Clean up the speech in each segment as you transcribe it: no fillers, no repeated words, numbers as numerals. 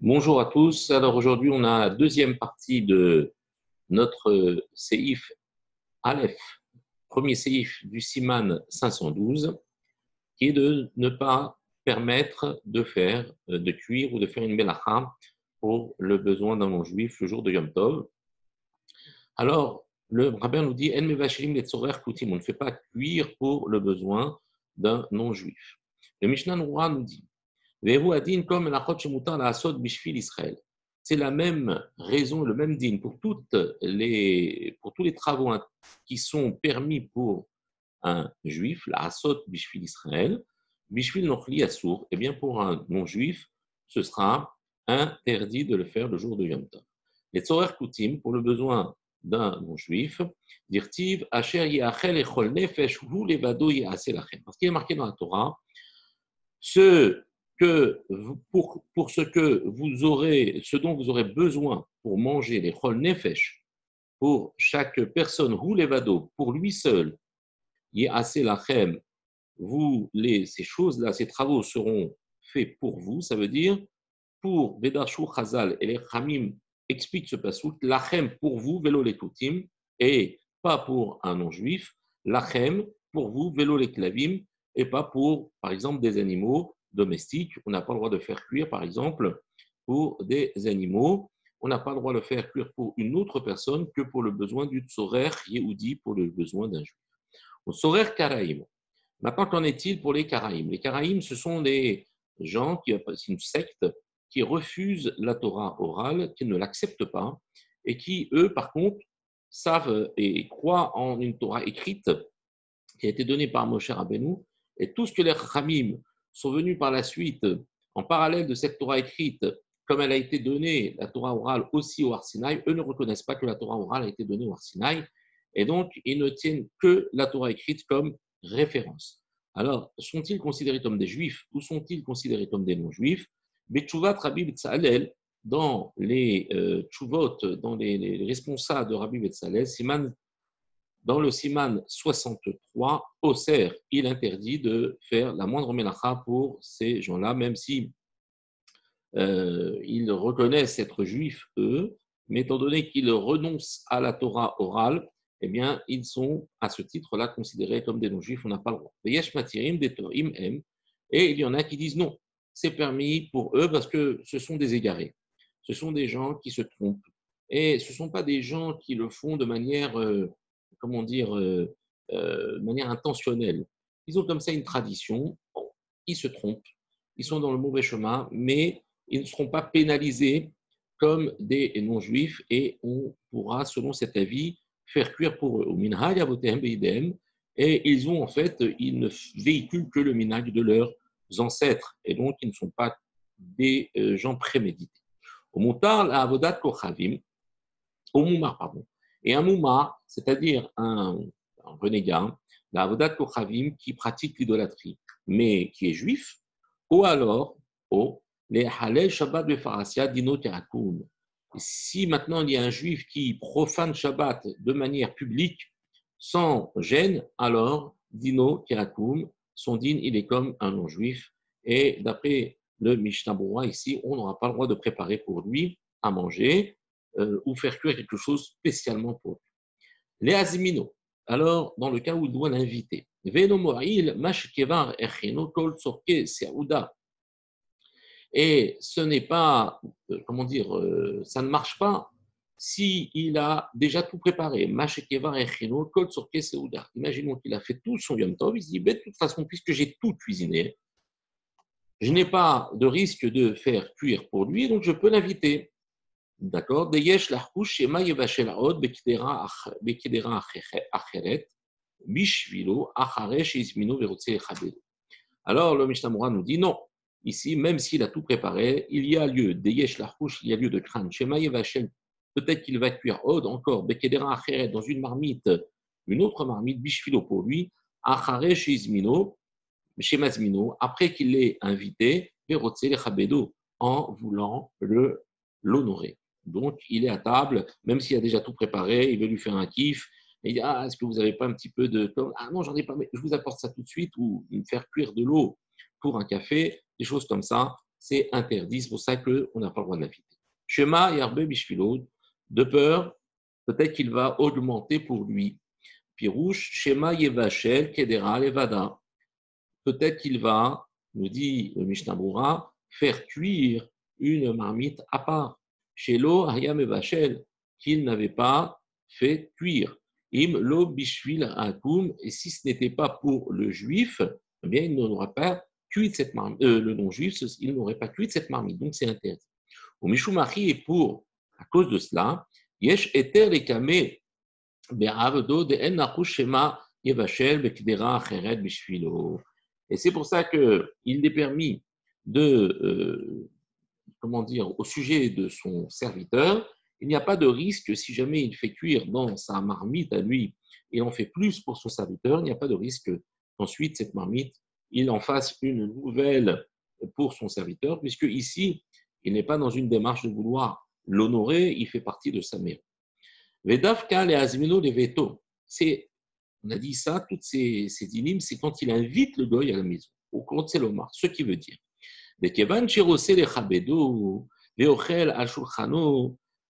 Bonjour à tous. Alors aujourd'hui, on a la deuxième partie de notre séif Aleph, premier séif du Siman 512, qui est de ne pas permettre de faire, de cuire ou de faire une melacha pour le besoin d'un non-juif le jour de Yom Tov. Alors, le rabbin nous dit, En mevashlim letzorer kutim, on ne fait pas cuire pour le besoin d'un non-juif. Le Mishnah Noura nous dit, c'est la même raison, le même din pour tous les travaux qui sont permis pour un juif, la asot bishvil Israël, bishvil nochli assour, et bien pour un non-juif, ce sera interdit de le faire le jour de Yom Tov. Les tzorer kutim, pour le besoin d'un non-juif, dirtiv asher yachel echol nefesh hu levado yaseh lachem. Parce qu'il est marqué dans la Torah, ce pour ce que vous aurez, ce dont vous aurez besoin pour manger les chol nefesh, pour chaque personne, ou levado, pour lui seul, assez lachem, ces choses-là, ces travaux seront faits pour vous. Ça veut dire, pour Vedarshu Chazal et les Chamim expliquent ce pasouk, lachem pour vous, vélo les toutim, et pas pour un non-juif, lachem pour vous, vélo les klavim, et pas pour, par exemple, des animaux domestiques. On n'a pas le droit de faire cuire, par exemple, pour des animaux. On n'a pas le droit de faire cuire pour une autre personne que pour le besoin du tzorer Yehudi, pour le besoin d'un juif. Au tzorer Karaïm. Maintenant, qu'en est-il pour les Karaïm? Les Karaïm, ce sont des gens c'est une secte qui refusent la Torah orale, qui ne l'acceptent pas, et qui, eux, par contre, savent et croient en une Torah écrite qui a été donnée par Moshe Rabbeinu, et tout ce que les Khamim sont venus par la suite, en parallèle de cette Torah écrite, comme elle a été donnée, la Torah orale aussi au Har Sinaï, eux ne reconnaissent pas que la Torah orale a été donnée au Har Sinaï, et donc ils ne tiennent que la Torah écrite comme référence. Alors, sont-ils considérés comme des juifs ou sont-ils considérés comme des non-juifs? Betchouvat Rabbi Betzalel, dans les tchouvot, dans les responsables de Rabbi Betzalel, dans le Siman 63, Osser, il interdit de faire la moindre mélacha pour ces gens-là, même si ils reconnaissent être juifs, eux, mais étant donné qu'ils renoncent à la Torah orale, eh bien, ils sont à ce titre-là considérés comme des non-juifs, on n'a pas le droit. Et il y en a qui disent non, c'est permis pour eux parce que ce sont des égarés. Ce sont des gens qui se trompent. Et ce ne sont pas des gens qui le font de manière, comment dire, de manière intentionnelle. Ils ont comme ça une tradition, bon, ils se trompent, ils sont dans le mauvais chemin, mais ils ne seront pas pénalisés comme des non-juifs et on pourra, selon cet avis, faire cuire pour eux. Et ils ont en fait, ils ne véhiculent que le minhag de leurs ancêtres et donc ils ne sont pas des gens prémédités. Au Moutar, la Avodat Kochavim, au Moumar, pardon. Et un Moumar, c'est-à-dire un renégat, la Avodat Kochavim qui pratique l'idolâtrie, mais qui est juif, ou alors, les Halel Shabbat de Farasia Dino Terakoun. Si maintenant il y a un juif qui profane Shabbat de manière publique, sans gêne, alors Dino Terakoun, son din, il est comme un non-juif. Et d'après le Mishnah Berurah ici, on n'aura pas le droit de préparer pour lui à manger ou faire cuire quelque chose spécialement pour lui. Les Azimino, alors dans le cas où il doit l'inviter, et ce n'est pas, comment dire, ça ne marche pas si il a déjà tout préparé. Imaginons qu'il a fait tout son Yom Tov, il se dit, de toute façon, puisque j'ai tout cuisiné, je n'ai pas de risque de faire cuire pour lui, donc je peux l'inviter. D'accord. Alors le Mishnah Moura nous dit non. Ici, même s'il a tout préparé, il y a lieu, il y a lieu de craindre. Peut-être qu'il va cuire Od encore, dans une marmite, une autre marmite, Bishvilo pour lui, chez Mazmino, après qu'il l'ait invité, en voulant l'honorer. Donc, il est à table, même s'il a déjà tout préparé, il veut lui faire un kiff. Et il dit, est-ce que vous n'avez pas un petit peu de... Ah non, j'en ai pas, mais je vous apporte ça tout de suite, ou me faire cuire de l'eau pour un café, des choses comme ça. c'est interdit. C'est pour ça qu'on n'a pas le droit de l'inviter. Shema Yarbe Bishvilo, de peur, peut-être qu'il va augmenter pour lui. Pirouche, Shema Yevachel, Kedera, Levada. Peut-être qu'il va, nous dit le Mishnah Berurah, faire cuire une marmite à part. Shelo Hayam Evachel, qu'il n'avait pas fait cuire. Im lo bishvil akum, et si ce n'était pas pour le juif, eh bien il n'aurait pas cuit de cette marmite. Le non-juif, il n'aurait pas cuit de cette marmite, donc c'est interdit. Au Mishumachi, et pour, à cause de cela, Yesh eter lekame be'avdo de en nachush shema yevashel bekdera acheret bishvilo. Et c'est pour ça qu'il est permis de, comment dire, au sujet de son serviteur, il n'y a pas de risque si jamais il fait cuire dans sa marmite à lui et en fait plus pour son serviteur, il n'y a pas de risque qu'ensuite cette marmite, il en fasse une nouvelle pour son serviteur, puisque ici, il n'est pas dans une démarche de vouloir l'honorer, il fait partie de sa mère. Vedavka le azmino le veto, c'est, on a dit ça, toutes ces dynimes, c'est quand il invite le goy à la maison, au compte c'est l'omar, ce qui veut dire.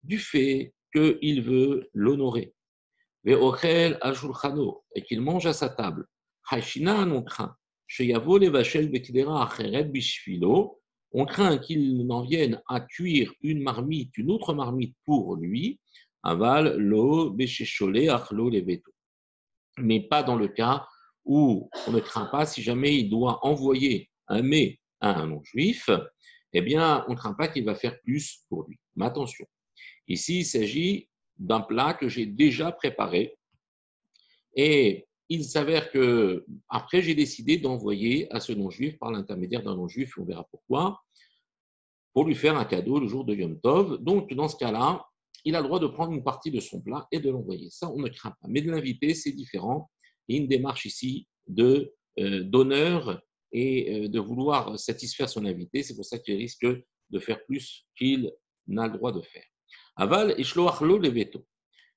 Du fait qu'il veut l'honorer, et qu'il mange à sa table. On craint qu'il n'en vienne à cuire une marmite, une autre marmite pour lui, mais pas dans le cas où on ne craint pas si jamais il doit envoyer un mets à un non-juif, eh bien, on ne craint pas qu'il va faire plus pour lui. Mais attention, ici, il s'agit d'un plat que j'ai déjà préparé et il s'avère que après j'ai décidé d'envoyer à ce non-juif par l'intermédiaire d'un non-juif, on verra pourquoi, pour lui faire un cadeau le jour de Yom Tov. Donc, dans ce cas-là, il a le droit de prendre une partie de son plat et de l'envoyer. Ça, on ne craint pas. Mais de l'inviter, c'est différent. Il y a une démarche ici d'honneur et de vouloir satisfaire son invité. C'est pour ça qu'il risque de faire plus qu'il n'a le droit de faire. Aval et shloachlo leveto.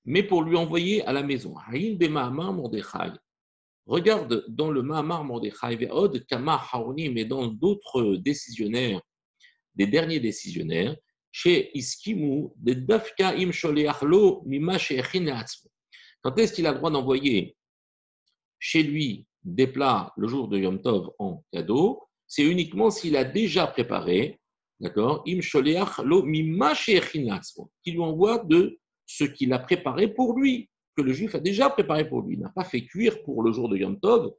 Mais pour lui envoyer à la maison. Haïn be Mahamar Mordechai. Regarde dans le Mahamar Mordechai, ve'od kama haonim, mais dans d'autres décisionnaires, des derniers décisionnaires, chez Iskimu, de Dafka im sholeachlo mima she'echin le'atzmo. Quand est-ce qu'il a le droit d'envoyer chez lui des plats le jour de Yom Tov en cadeau? C'est uniquement s'il a déjà préparé, d'accord, im sholeachlo mima she'echin le'atzmo, qu'il lui envoie de ce qu'il a préparé pour lui, que le juif a déjà préparé pour lui. Il n'a pas fait cuire pour le jour de Yom Tov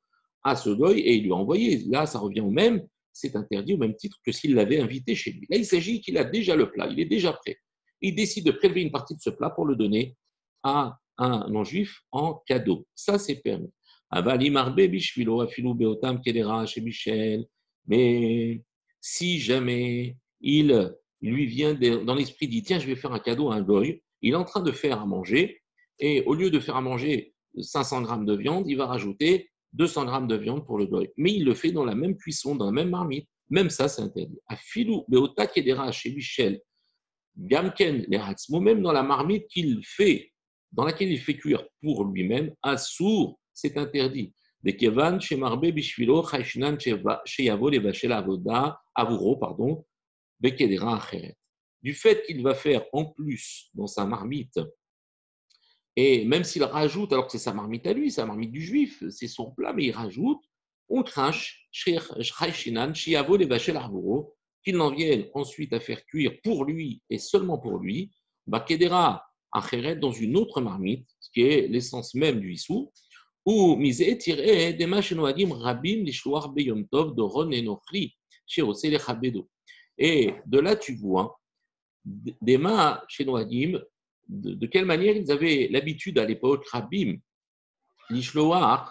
à ce goy et il lui a envoyé. Là, ça revient au même. C'est interdit au même titre que s'il l'avait invité chez lui. Là, il s'agit qu'il a déjà le plat, il est déjà prêt. Il décide de prélever une partie de ce plat pour le donner à un non-juif en cadeau. Ça, c'est permis. Mais si jamais il lui vient dans l'esprit, dit tiens, je vais faire un cadeau à un goy, il est en train de faire à manger, et au lieu de faire à manger 500 grammes de viande, il va rajouter 200 grammes de viande pour le goy. Mais il le fait dans la même cuisson, dans la même marmite. Même ça, c'est interdit. À filou, beota kedera chez Michel, gamken les hatzmo, même dans la marmite qu'il fait, dans laquelle il fait cuire pour lui-même, assour, c'est interdit. Des kevan chez marbe bishvilo chaishnan chez yavo les vachel avoda avuro pardon bekedera acheret. Du fait qu'il va faire en plus dans sa marmite. Et même s'il rajoute, alors que c'est sa marmite à lui, sa marmite du juif, c'est son plat, mais il rajoute, on craint qu'il n'en vienne ensuite à faire cuire pour lui et seulement pour lui, Bakedera Acheret dans une autre marmite, ce qui est l'essence même du issou, ou Misé tiré des Machenoadim Rabim Lishloar Beyom Tov de Ron et Nochri, chez Osele Chabedo. Et de là, tu vois des mains chez Noadim, de quelle manière ils avaient l'habitude à l'époque, Rabim, l'Ishloach,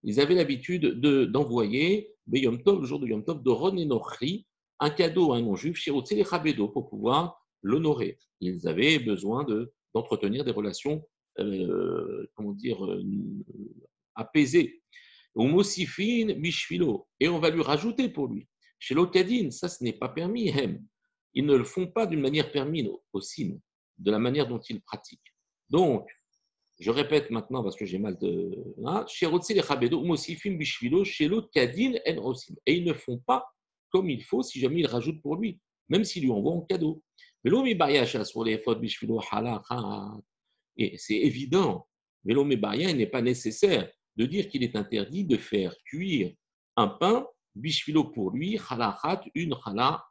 ils avaient l'habitude d'envoyer Yom Tov, le jour de Yom Tov, de Ron et Nochri, un cadeau à un non-juif, chez Otsele Chabedo, pour pouvoir l'honorer. Ils avaient besoin d'entretenir des relations, comment dire, apaisées. Umosifin Bishvilo, et on va lui rajouter pour lui. Chez l'Okadine, ça, ce n'est pas permis, ils ne le font pas d'une manière permise au signe, de la manière dont ils pratiquent. Donc, je répète maintenant parce que j'ai mal de. Et ils ne font pas comme il faut si jamais il rajoute pour lui, même s'il lui envoie en cadeau. Et c'est évident, il n'est pas nécessaire de dire qu'il est interdit de faire cuire un pain, bishvilo pour lui, halachat, une chala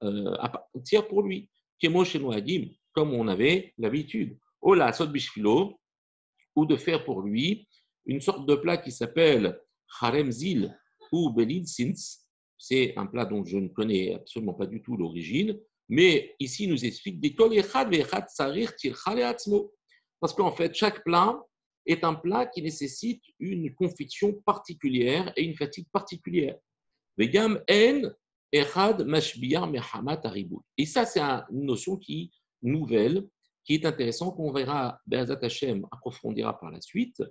à part entière pour lui. Kemo chez Noadim, comme on avait l'habitude. Ola, sot bishvilo, ou de faire pour lui une sorte de plat qui s'appelle harem zil ou belid sins. C'est un plat dont je ne connais absolument pas du tout l'origine, mais ici il nous explique des kol echad ve'echad tsarir tircha le'atzmo. Parce qu'en fait, chaque plat est un plat qui nécessite une confiture particulière et une fatigue particulière. Vegam en echad mashbiar mehamat haribut. Et ça, c'est une notion qui nouvelle, qui est intéressant, qu'on verra, Be'ezat Hashem approfondira par la suite.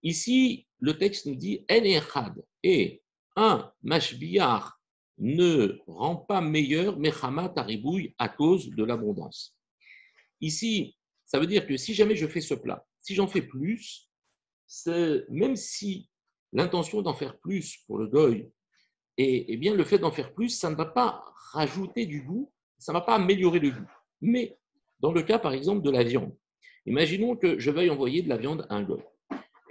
Ici, le texte nous dit en echad, et un mashbiar ne rend pas meilleur mehamat haribouille à cause de l'abondance. Ici, ça veut dire que si jamais je fais ce plat, si j'en fais plus, même si l'intention d'en faire plus pour le goy, et bien le fait d'en faire plus, ça ne va pas rajouter du goût, ça ne va pas améliorer le goût. Mais dans le cas, par exemple, de la viande, imaginons que je veuille envoyer de la viande à un goy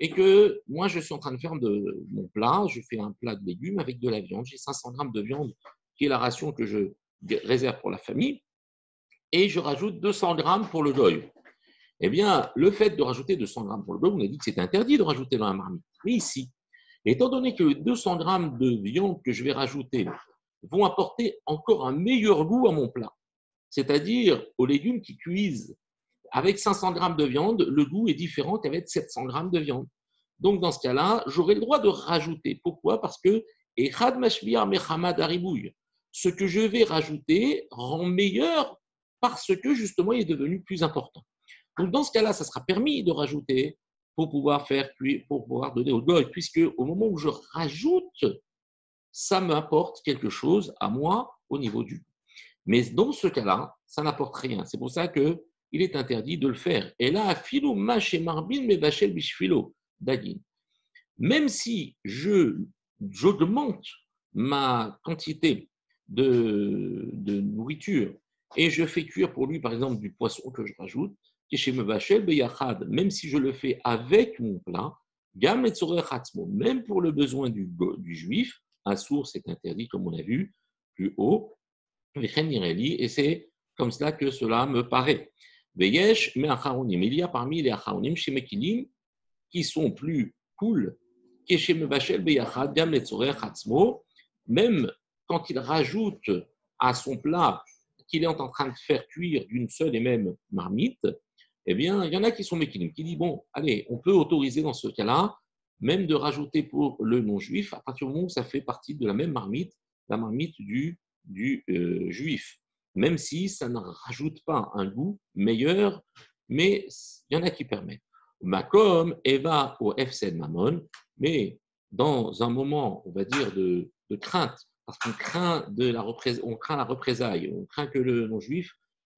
et que moi, je suis en train de faire de mon plat, je fais un plat de légumes avec de la viande, j'ai 500 grammes de viande qui est la ration que je réserve pour la famille, et je rajoute 200 grammes pour le goy. Eh bien, le fait de rajouter 200 grammes pour le goy, on a dit que c'était interdit de rajouter dans la marmite. Mais ici, étant donné que 200 grammes de viande que je vais rajouter vont apporter encore un meilleur goût à mon plat, c'est-à-dire aux légumes qui cuisent avec 500 grammes de viande, le goût est différent qu'avec 700 grammes de viande. Donc, dans ce cas-là, j'aurai le droit de rajouter. Pourquoi ? Parce que ce que je vais rajouter rend meilleur parce que justement, il est devenu plus important. Donc, dans ce cas-là, ça sera permis de rajouter pour pouvoir faire cuire, pour pouvoir donner au goy, puisque au moment où je rajoute, ça m'apporte quelque chose à moi au niveau du goût. Mais dans ce cas-là, ça n'apporte rien. C'est pour ça qu'il est interdit de le faire. Et là, philo mach et marbin me bachel bishfilo dagin. Même si j'augmente ma quantité de nourriture et je fais cuire pour lui, par exemple, du poisson que je rajoute, même si je le fais avec mon plat, même pour le besoin du juif, un sourd c'est interdit, comme on a vu plus haut, et c'est comme cela que cela me paraît. Mais il y a parmi les acharonim chez Mekilim qui sont plus cool, même quand il rajoute à son plat qu'il est en train de faire cuire d'une seule et même marmite, eh bien, il y en a qui sont Mekilim, qui disent, bon, allez, on peut autoriser dans ce cas-là, même de rajouter pour le non-juif, à partir du moment où ça fait partie de la même marmite, la marmite du juif, même si ça ne rajoute pas un goût meilleur, mais il y en a qui permettent. Makom, Eva au Efsed Mamon, mais dans un moment, on va dire, de crainte, parce qu'on craint, on craint la représailles, on craint que le non-juif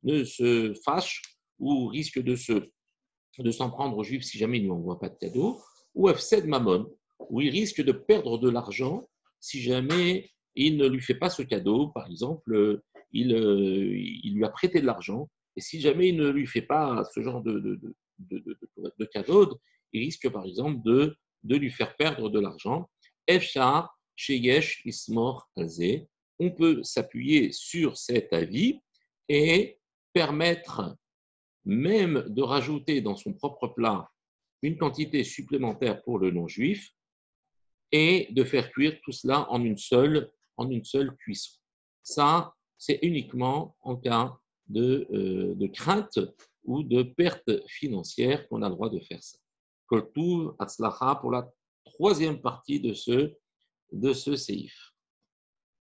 ne se fâche ou risque de s'en prendre au juif si jamais il ne lui envoie pas de cadeau, ou Efsed Mamon, où il risque de perdre de l'argent si jamais il ne lui fait pas ce cadeau. Par exemple, il lui a prêté de l'argent, et si jamais il ne lui fait pas ce genre de cadeau, il risque par exemple de lui faire perdre de l'argent. Efsha, Sheyesh, Ismor, Azé. On peut s'appuyer sur cet avis et permettre même de rajouter dans son propre plat une quantité supplémentaire pour le non-juif et de faire cuire tout cela en une seule cuisson. Ça, c'est uniquement en cas de crainte ou de perte financière qu'on a le droit de faire ça. Koltou Atzlacha pour la troisième partie de ce séif.